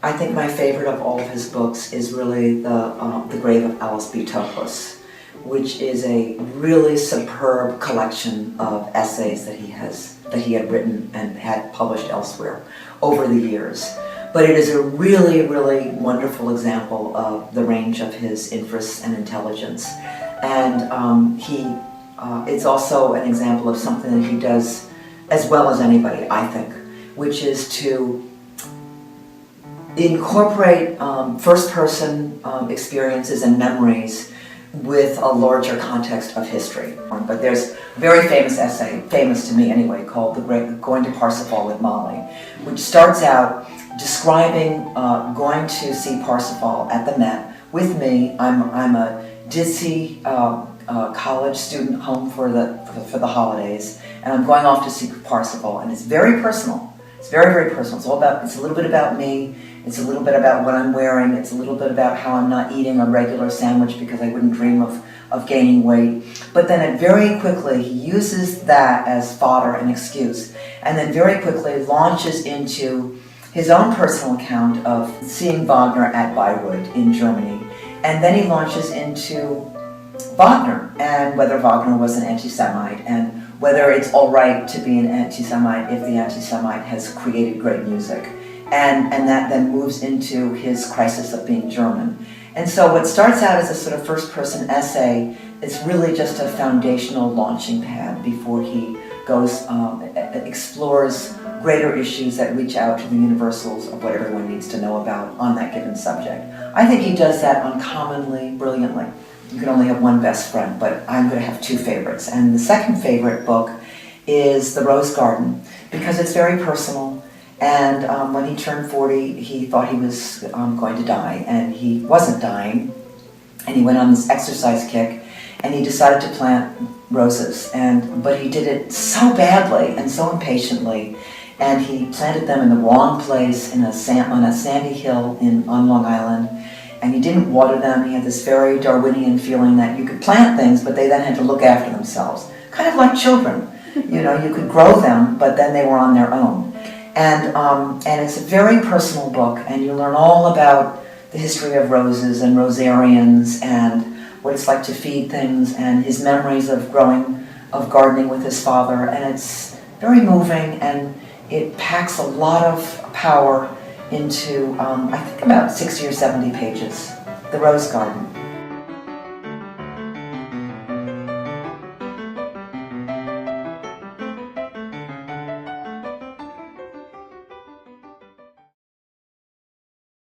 I think my favorite of all of his books is really The Grave of Alice B. Toklas, which is a really superb collection of essays that he had written and had published elsewhere over the years. But it is a really, really wonderful example of the range of his interests and intelligence. And it's also an example of something that he does as well as anybody, I think, which is to incorporate first-person experiences and memories with a larger context of history. But there's a very famous essay, famous to me anyway, called Going to Parsifal with Molly, which starts out describing going to see Parsifal at the Met with me. I'm a ditzy college student home for the holidays, and I'm going off to see Parsifal, and it's very personal. It's very, very personal. It's a little bit about me. It's a little bit about what I'm wearing. It's a little bit about how I'm not eating a regular sandwich because I wouldn't dream of gaining weight. But then it very quickly, he uses that as fodder and excuse, and then very quickly launches into his own personal account of seeing Wagner at Bayreuth in Germany. And then he launches into Wagner, and whether Wagner was an anti-Semite, and whether it's all right to be an anti-Semite if the anti-Semite has created great music. And that then moves into his crisis of being German. And so what starts out as a sort of first-person essay is really just a foundational launching pad before he goes, explores greater issues that reach out to the universals of what everyone needs to know about on that given subject. I think he does that uncommonly brilliantly. You can only have one best friend, but I'm going to have two favorites. And the second favorite book is The Rose Garden, because it's very personal. And when he turned 40, he thought he was going to die, and he wasn't dying. And he went on this exercise kick, and he decided to plant roses. But he did it so badly and so impatiently, and he planted them in the wrong place on a sandy hill on Long Island. And he didn't water them. He had this very Darwinian feeling that you could plant things, but they then had to look after themselves. Kind of like children. You know, you could grow them, but then they were on their own. And it's a very personal book, and you learn all about the history of roses and rosarians and what it's like to feed things and his memories of gardening with his father. And it's very moving, and it packs a lot of power into, I think, about 60 or 70 pages. The Rose Garden.